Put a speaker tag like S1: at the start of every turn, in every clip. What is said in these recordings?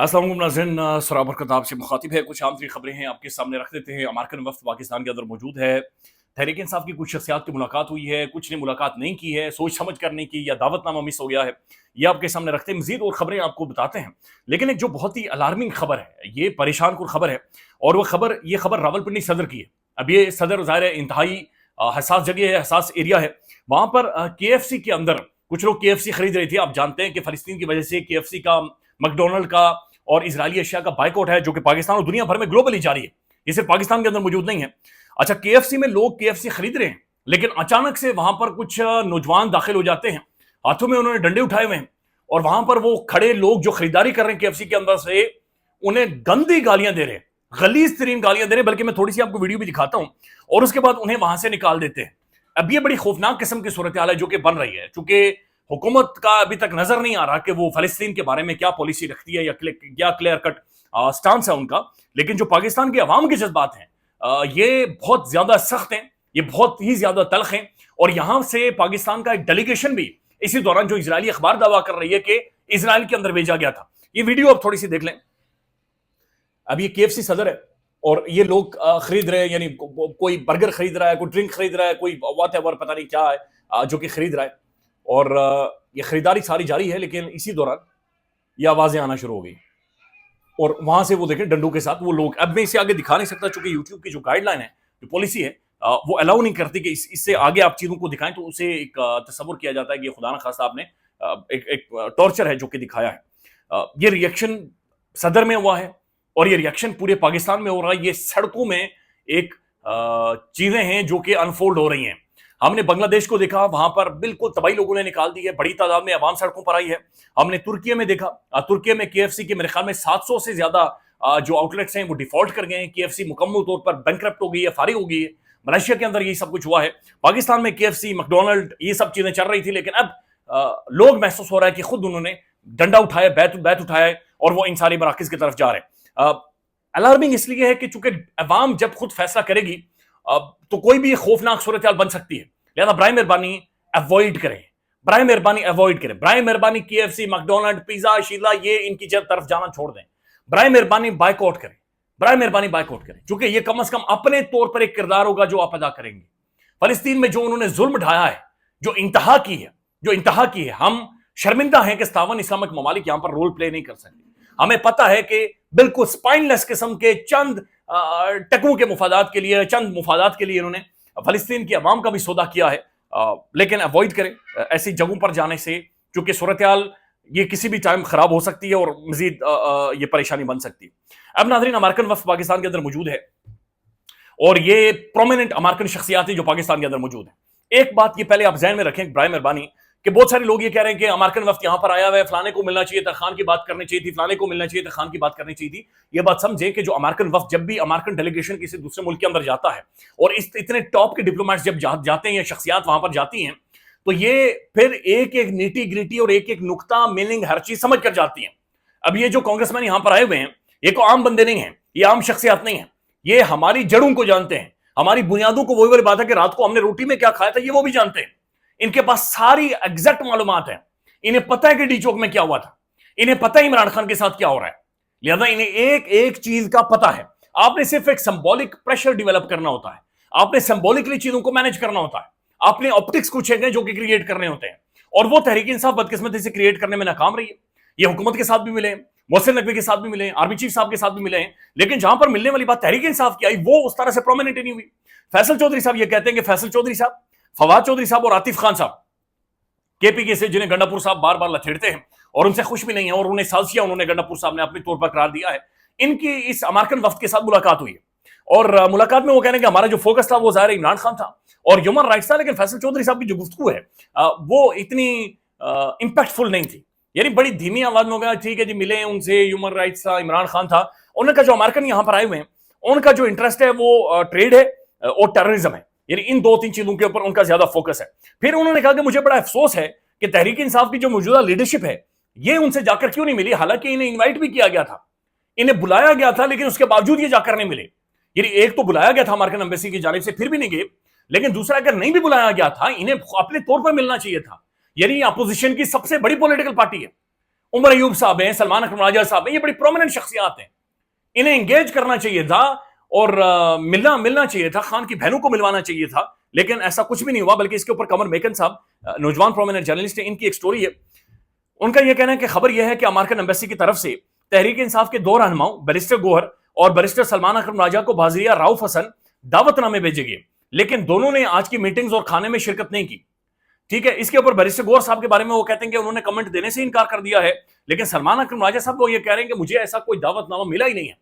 S1: अस्सलाम वालेकुम नाज़रीन, सराबर खताब से मुखातिब है। कुछ आम तरीन खबरें हैं आपके सामने रख देते हैं। अमेरिकन वफ़द पाकिस्तान के अंदर मौजूद है। तहरीक इंसाफ की कुछ शख्सियात की मुलाकात हुई है, कुछ ने मुलाकात नहीं की है, सोच समझ कर नहीं की या दावतनामा मिस हो गया है। ये आपके सामने रखते हैं, मज़ीद और खबरें आपको बताते हैं। लेकिन एक जो बहुत ही अलार्मिंग खबर है, ये परेशान कुन खबर है, और ये खबर रावलपिंडी सदर की है। अब ये सदर ज़ाहिर है इंतहाई हसास जगह है, हसास एरिया है। वहाँ पर KFC के अंदर कुछ लोग KFC खरीद रहे थे। आप जानते हैं कि फ़लस्तीन की वजह से KFC का, मैकडोनल्ड का और इजरायली अशिया का बाइकआउट है, जो कि पाकिस्तान और दुनिया भर में ग्लोबली जारी है। ये सिर्फ पाकिस्तान के अंदर मौजूद नहीं है। अच्छा, KFC में लोग KFC खरीद रहे हैं, लेकिन अचानक से वहां पर कुछ नौजवान दाखिल हो जाते हैं। हाथों में उन्होंने डंडे उठाए हुए हैं, और वहां पर वो खड़े लोग जो खरीदारी कर रहे हैं KFC के अंदर से, उन्हें गंदी गालियां दे रहे हैं, गलीज तरीन गालियां दे रहे हैं। बल्कि मैं थोड़ी सी आपको वीडियो भी दिखाता हूं, और उसके बाद उन्हें वहां से निकाल देते हैं। अब ये बड़ी खौफनाक किस्म की सूरत हाल है जो कि बन रही है, चूंकि हुकूमत का अभी तक नजर नहीं आ रहा कि वो फलस्तीन के बारे में क्या पॉलिसी रखती है या क्या क्लियर कट स्टांस है उनका। लेकिन जो पाकिस्तान के अवाम के जज्बात हैं, ये बहुत ज्यादा सख्त हैं, ये बहुत ही ज्यादा तल्ख हैं। और यहां से पाकिस्तान का एक डेलीगेशन भी इसी दौरान, जो इजरायली अखबार दावा कर रही है कि इजराइल के अंदर भेजा गया था। ये वीडियो आप थोड़ी सी देख लें। अब ये KFC सदर है, और ये लोग खरीद रहे हैं, यानी कोई बर्गर खरीद रहा है, कोई ड्रिंक खरीद रहा है, कोई व्हाटएवर पता नहीं क्या है जो कि खरीद रहा है। और ये खरीदारी सारी जारी है, लेकिन इसी दौरान ये आवाजें आना शुरू हो गई, और वहां से वो देखें डंडों के साथ वो लोग। अब मैं इसे आगे दिखा नहीं सकता, क्योंकि यूट्यूब की जो गाइडलाइन है, जो पॉलिसी है, वो अलाउ नहीं करती कि इससे आगे आप चीजों को दिखाएं, तो उसे एक तस्वुर किया जाता है कि खुदा न खास्ता आपने एक टॉर्चर है जो कि दिखाया है। ये रिएक्शन सदर में हुआ है, और ये रिएक्शन पूरे पाकिस्तान में हो रहा है। ये सड़कों में एक चीजें हैं जो कि अनफोल्ड हो रही हैं। हमने बांग्लादेश को देखा, वहां पर बिल्कुल तबाही लोगों ने निकाल दी है, बड़ी तादाद में अवाम सड़कों पर आई है। हमने तुर्की में देखा, तुर्की में KFC के मेरे ख्याल में 700 से ज्यादा जो आउटलेट्स हैं वो डिफॉल्ट कर गए हैं। KFC मुकम्मल तौर पर बैंकरप्ट हो गई है, फारिग हो गई है। मलेशिया के अंदर यही सब कुछ हुआ है। पाकिस्तान में KFC, मैकडोनल्ड, ये सब चीजें चल रही थी, लेकिन अब लोग महसूस हो रहा है कि खुद उन्होंने डंडा उठाया, बैत उठाया है, और वो इन सारी मराकज की तरफ जा रहे हैं। अलार्मिंग इसलिए है कि चूंकि अवाम जब खुद फैसला करेगी, तो कोई भी खौफनाक सूरत हाल बन सकती है। लिहाजा बराए मेहरबानी अवॉइड करें, बराए मेहरबानी अवॉइड करें, बराए मेहरबानी KFC, मैकडोनल्ड, पिज्जा, शीला, ये इनकी तरफ जाना छोड़ दें। बराए मेहरबानी बाइकआउट करें, बराए मेहरबानी बाइकआउट करें, क्योंकि ये कम से कम अपने तौर पर एक किरदार होगा जो आप अदा करेंगे। फलस्तीन में जो उन्होंने जुल्म ढाया है, जो इंतहा की है, हम शर्मिंदा हैं कि 57 इस्लामिक ममालिक यहां पर रोल प्ले नहीं कर सकते। हमें पता है कि बिल्कुल स्पाइनलेस किस्म के चंद टकों के मुफादात के लिए, चंद मुफादात के लिए इन्होंने फलस्तीन की अवाम का भी सौदा किया है। लेकिन अवॉइड करें ऐसी जगहों पर जाने से, क्योंकि सूरत हाल ये किसी भी टाइम खराब हो सकती है, और मजीद ये परेशानी बन सकती है। अब नाज़रीन, अमेरिकन वफ़द पाकिस्तान के अंदर मौजूद है, और ये प्रोमिनेंट अमेरिकन शख्सियात जो पाकिस्तान के अंदर मौजूद है। एक बात ये पहले आप ज़हन में रखें, बराए मेहरबानी, कि बहुत सारे लोग ये कह रहे हैं कि अमेरिकन वफ़द यहां पर आया हुआ है, फलाने को मिलना चाहिए था, खान की बात करनी चाहिए थी, फलाने को मिलना चाहिए था, खान की बात करनी चाहिए थी। ये बात समझें कि जो अमेरिकन वफ़द, जब भी अमेरिकन डेलीगेशन किसी दूसरे मुल्क के अंदर जाता है, और इतने टॉप के डिप्लोमेट्स जब जाते हैं या शख्सियात वहां पर जाती हैं, तो ये फिर एक एक नीटी ग्रिटी और एक एक नुक्ता मीनिंग हर चीज समझ कर जाती हैं। अब ये जो कांग्रेसमैन यहां पर आए हुए हैं, ये को आम बंदे नहीं हैं, ये आम शख्सियात नहीं है, ये हमारी जड़ों को जानते हैं, हमारी बुनियादों को। वही वाली बात है कि रात को हमने रोटी में क्या खाया था, ये वो भी जानते हैं। इनके पास सारी एग्जैक्ट मालूमात है। इन्हें पता है कि डी चौक में क्या हुआ था, इन्हें पता है इमरान खान के साथ क्या हो रहा है। लिहाजा इन्हें एक एक चीज का पता है। आपने सिर्फ एक सिंबॉलिक प्रेशर डेवलप करना होता है, आपने सिंबॉलिकली चीजों को मैनेज करना होता है, आपने ऑप्टिक्स कुछ है जो कि क्रिएट करने होते हैं। और वो तहरीक इंसाफ बदकिस्मती से क्रिएट करने में नाकाम रही है। ये हुकूमत के साथ भी मिले, मोहसिन नकवी के साथ भी मिले, आर्मी चीफ साहब के साथ भी मिले हैं, लेकिन जहां पर मिलने वाली बात तहरीक इंसाफ की आई, वो उस तरह से प्रोमिनेंट नहीं हुई। फैसल चौधरी साहब ये कहते हैं कि फैसल चौधरी साहब, फवाद चौधरी साहब और आतिफ खान साहब KPK से, जिन्हें गंडापुर साहब बार बार लथेड़ते हैं और उनसे खुश भी नहीं है, और उन्हें साजिया उन्होंने गंडापुर साहब ने अपने तौर पर करार दिया है, इनकी इस अमेरिकन वफ्द के साथ मुलाकात हुई है। और मुलाकात में वो कहने कि हमारा जो फोकस था वो ज़ाहिर इमरान खान था और ह्यूमन राइट्स था, लेकिन फैसल चौधरी साहब की जो गुफ्तगू है वो इतनी इंपैक्टफुल नहीं थी। यानी बड़ी धीमी आवाज में हो गया, ठीक है जी मिले उनसे, ह्यूमन राइट्स था, इमरान खान था। उनका जो अमेरिकन यहाँ पर आए हुए हैं, उनका जो इंटरेस्ट है वो ट्रेड है और टेररिज्म है। यानी इन दो तीन चीजों के ऊपर उनका ज्यादा फोकस है। फिर उन्होंने कहा कि मुझे बड़ा अफसोस है कि तहरीक इंसाफ की जो मौजूदा लीडरशिप है ये उनसे जाकर क्यों नहीं मिली, हालांकि इन्हें इनवाइट भी किया गया था, इन्हें बुलाया गया था, लेकिन उसके बावजूद ये जाकर नहीं मिले। यानी एक तो बुलाया गया था अमेरिकन एम्बेसी की जानिब से, फिर भी नहीं गए, लेकिन दूसरा अगर नहीं भी बुलाया गया था, इन्हें अपने तौर पर मिलना चाहिए था। यानी अपोजिशन की सबसे बड़ी पॉलिटिकल पार्टी है, उमर अयूब साहब हैं, सलमान अकरम राजा साहब हैं, ये बड़ी प्रोमिनेंट शख्सियात हैं, इन्हें एंगेज करना चाहिए था और मिलना चाहिए था, खान की बहनों को मिलवाना चाहिए था, लेकिन ऐसा कुछ भी नहीं हुआ। बल्कि इसके ऊपर कमर मेकन साहब नौजवान प्रोमिनेंट जर्नलिस्ट है, इनकी एक स्टोरी है। उनका यह कहना है कि खबर यह है कि अमेरिकन एम्बेसी की तरफ से तहरीक इंसाफ के दो रहनुमाओं बैरिस्टर गोहर और बैरिस्टर सलमान अकरम राजा को बाजिया राउफ हसन दावतनामे भेजे गए, लेकिन दोनों ने आज की मीटिंग्स और खाने में शिरकत नहीं की। ठीक है, इसके ऊपर बैरिस्टर गोहर साहब के बारे में वो कहते हैं कि उन्होंने कमेंट देने से इनकार कर दिया है, लेकिन सलमान अकरम राजा साहब वो ये कह रहे हैं कि मुझे ऐसा कोई दावतनामा मिला ही नहीं है।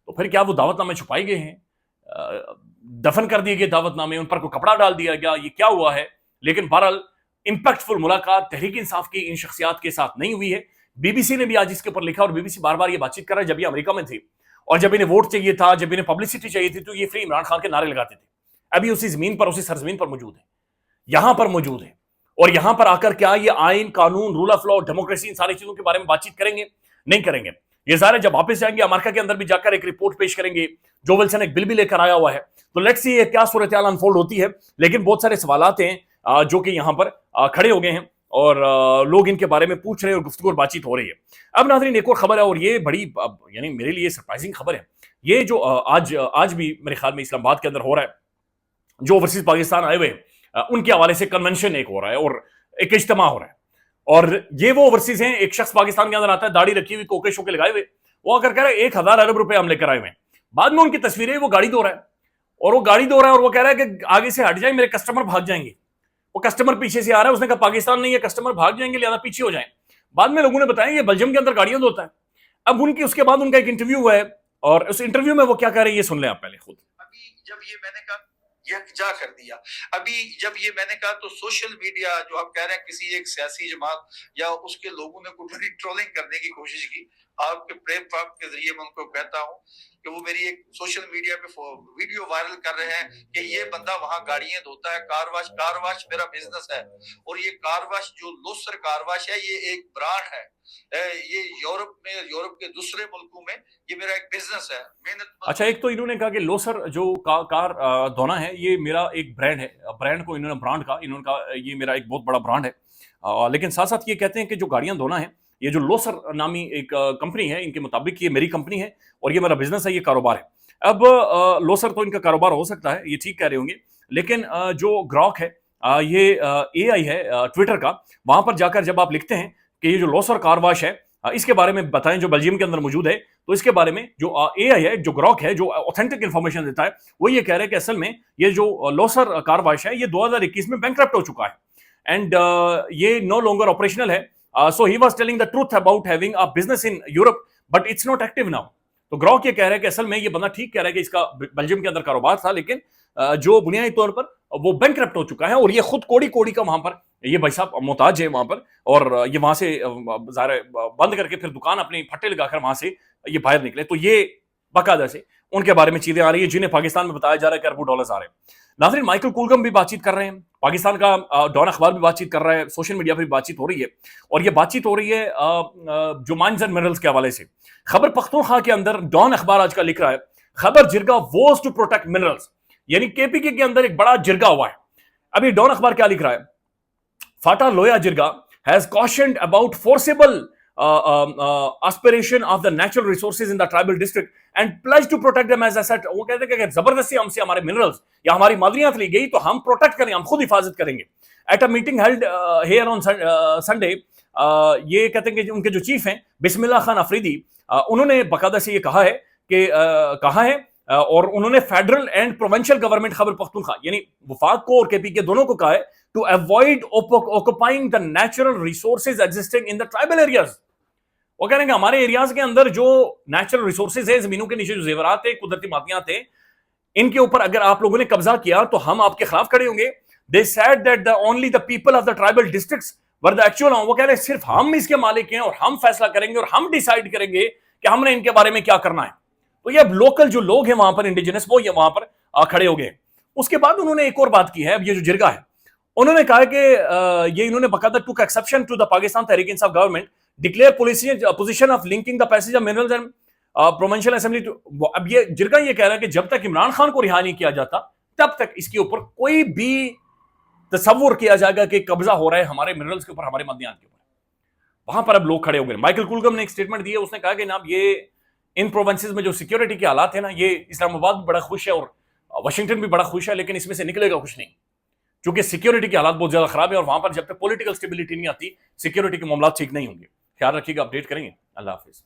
S1: तो फिर क्या वो दावतनामे छुपाए गए हैं, दफन कर दिए गए दावतनामे, उन पर कोई कपड़ा डाल दिया गया, ये क्या हुआ है? लेकिन बहरहाल इंपैक्टफुल मुलाकात तहरीक इंसाफ की इन शख्सियात के साथ नहीं हुई है। बीबीसी ने भी आज इसके ऊपर लिखा और बीबीसी बार बार ये बातचीत कर रहा है, जब ये अमेरिका में थे और जब इन्हें वोट चाहिए था, जब इन्हें पब्लिसिटी चाहिए थी, तो ये फ्री इमरान खान के नारे लगाते थे। अभी उसी जमीन पर, उसी सरजमीन पर मौजूद है, यहां पर मौजूद है, और यहां पर आकर क्या ये आइन, कानून, रूल ऑफ लॉ, डेमोक्रेसी, इन सारी चीजों के बारे में बातचीत करेंगे? नहीं करेंगे। ये ज़ाहिर है जब वापस जाएंगे अमेरिका के अंदर भी जाकर एक रिपोर्ट पेश करेंगे। जो विल्सन एक बिल भी लेकर आया हुआ है, तो लेट्स सी ये क्या सूरत हाल अनफोल्ड होती है। लेकिन बहुत सारे सवालात हैं जो कि यहां पर खड़े हो गए हैं और लोग इनके बारे में पूछ रहे हैं और गुफ्तगू और बातचीत हो रही है। अब नाज़रीन एक और खबर है, और ये बड़ी यानी मेरे लिए सरप्राइजिंग खबर है। ये जो आज भी मेरे ख्याल में इस्लामाबाद के अंदर हो रहा है, जो ओवरसीज पाकिस्तान आए हुए उनके हवाले से कन्वेंशन एक हो रहा है और एक इज्तिमा हो रहा है। और ये वो ओवरसीज हैं, एक शख्स पाकिस्तान के अंदर आता है, दाढ़ी रखी हुई, कोके शोके लगाए हुए, वो आकर कह रहा है 1,000 अरब रुपए हम लेकर आए हुए हैं। बाद में उनकी तस्वीरें, वो गाड़ी धो रहा है और वो कह रहा है कि आगे से हट जाए, मेरे कस्टमर भाग जाएंगे। वो कस्टमर पीछे से आ रहा है, उसने कहा पाकिस्तान नहीं है, कस्टमर भाग जाएंगे, लिहाजा पीछे हो जाए। बाद में लोगों ने बताया ये बेल्जियम के अंदर गाड़ियां धोता है। अब उसके बाद उनका एक इंटरव्यू हुआ है और उस इंटरव्यू में वो क्या कह रहे हैं ये सुन लें आप पहले खुद।
S2: अभी जब ये मैंने कहा यकजा कर दिया, अभी जब ये मैंने कहा तो सोशल मीडिया जो आप कह रहे हैं किसी एक सियासी जमात या उसके लोगों ने कुछ बड़ी ट्रोलिंग करने की कोशिश की, आपके प्लेटफॉर्म के जरिए मैं उनको कहता हूं कि वो मेरी एक सोशल मीडिया पे वीडियो वायरल कर रहे हैं कि ये बंदा वहां गाड़ियां धोता है, कार वाश मेरा बिजनेस है। और ये कार वाश जो लोसर कार वाश है, ये एक ब्रांड है, ये यूरोप के दूसरे मुल्कों में ये मेरा एक बिजनेस है, मेहनत।
S1: अच्छा, एक तो इन्होंने कहा कि लोसर जो कार धोना है ये मेरा एक ब्रांड है, ब्रांड को इन्होंने ब्रांड कहा, इन्होंने कहा ये मेरा एक बहुत बड़ा ब्रांड है। लेकिन साथ साथ ये कहते हैं कि जो गाड़ियां धोना है, ये जो लोसर नामी एक कंपनी है, इनके मुताबिक ये मेरी कंपनी है और ये मेरा बिजनेस है, ये कारोबार है। अब लोसर तो इनका कारोबार हो सकता है, ये ठीक कह रहे होंगे, लेकिन जो ग्रॉक है, ये AI है ट्विटर का, वहां पर जाकर जब आप लिखते हैं कि ये जो लोसर कार वॉश है इसके बारे में बताएं जो बेल्जियम के अंदर मौजूद है, तो इसके बारे में जो AI है, जो ग्रॉक है, जो ऑथेंटिक इंफॉर्मेशन देता है, वो ये कह रहे हैं कि असल में ये जो लोसर कार वॉश है ये 2021 में बैंकक्रप्ट हो चुका है एंड ये नो लॉन्गर ऑपरेशनल है। So he was telling the truth about having a business in Europe but it's not active now. तो ग्रॉक ये कह रहा है कि असल में ये बंदा ठीक कह रहा है कि इसका बेल्जियम के अंदर कारोबार था, लेकिन जो बुनियादी तौर पर वो बैंकक्रप्ट हो चुका है और ये खुद कोड़ी कोड़ी का वहां पर ये भाई साहब मोहताज है वहां पर, और ये वहां से बंद करके फिर दुकान अपनी फट्टे लगाकर वहां से ये बाहर निकले। तो ये बाकायदा से उनके बारे में चीजें आ रही है जिन्हें पाकिस्तान में बताया जा रहा है कि अरबों डॉलर्स आ रहे हैं। नाज़रीन माइकल कुलगम भी बातचीत कर रहे हैं, पाकिस्तान का डॉन अखबार भी बातचीत कर रहा है, सोशल मीडिया पर भी बातचीत हो रही है, और ये बातचीत हो रही है जो माइंस एंड मिनरल्स के हवाले से। खबर पख्तूनख्वा के अंदर डॉन अखबार आज का लिख रहा है, खबर जिरगा वोज टू प्रोटेक्ट मिनरल्स, यानी KPK के अंदर एक बड़ा जिरगा हुआ है। अभी डॉन अखबार क्या लिख रहा है, फाटा लोया जिरगा has cautioned about forcible aspiration of the natural resources in the tribal district and pledged to protect them as asset। वो कहते हैं कि जबरदस्ती हमसे हमारे मिनरल्स या हमारी मादरियात ली गई तो हम प्रोटेक्ट करेंगे, हम खुद हिफाजत करेंगे। At a meeting held here on Sunday, ये कहते हैं कि उनके जो चीफ हैं बिस्मिल्लाह खान अफरीदी, उन्होंने बाकायदा से ये कहा है और उन्होंने federal and provincial government Khyber Pakhtunkhwa यानी वफाक को और KPK दोनों को कहा है to avoid occupying the natural resources existing in the tribal areas. वो कह रहे हैं कि हमारे एरियाज के अंदर जो नेचुरल रिसोर्सेज है, जमीनों के नीचे जो जेवरात है, कुदरती मादियात है, इनके ऊपर अगर आप लोगों ने कब्जा किया तो हम आपके खिलाफ खड़े होंगे। They said that the only the people of the tribal districts were the actual. वो कह रहे हैं सिर्फ हम इसके मालिक हैं और हम फैसला करेंगे और हम डिसाइड करेंगे कि हमने इनके बारे में क्या करना है। तो ये अब लोकल जो लोग हैं वहां पर इंडिजिनस, वो ये वहां पर खड़े हो गए। उसके बाद उन्होंने एक और बात की है, अब ये जो जिरगा है, उन्होंने कहा कि ये इन्होंने बकायदा took exception to the Pakistan Tehreek Insaf government declare position of linking the passage of minerals and provincial assembly to. अब ये जिरगा ये कह रहा है कि जब तक इमरान खान को रिहा नहीं किया जाता तब तक इसके ऊपर कोई भी तसव्वुर किया जाएगा कि कब्जा हो रहा है हमारे मिनरल्स के ऊपर, हमारे मदनियात के ऊपर। वहां पर अब लोग खड़े हो गए. माइकल कुलगम ने एक स्टेटमेंट दिया, उसने कहा कि जनाब ये इन प्रोविंसेस में जो सिक्योरिटी के हालात है ना, ये इस्लामाबाद भी बड़ा खुश है और वाशिंगटन भी बड़ा खुश है, लेकिन इसमें से निकलेगा कुछ नहीं, क्योंकि सिक्योरिटी के हालात बहुत ज्यादा खराब है और वहां पर जब तक पॉलिटिकल स्टेबिलिटी नहीं आती, सिक्योरिटी के मामला ठीक नहीं होंगे. ख्याल रखिएगा, अपडेट करेंगे. अल्लाह हाफिज.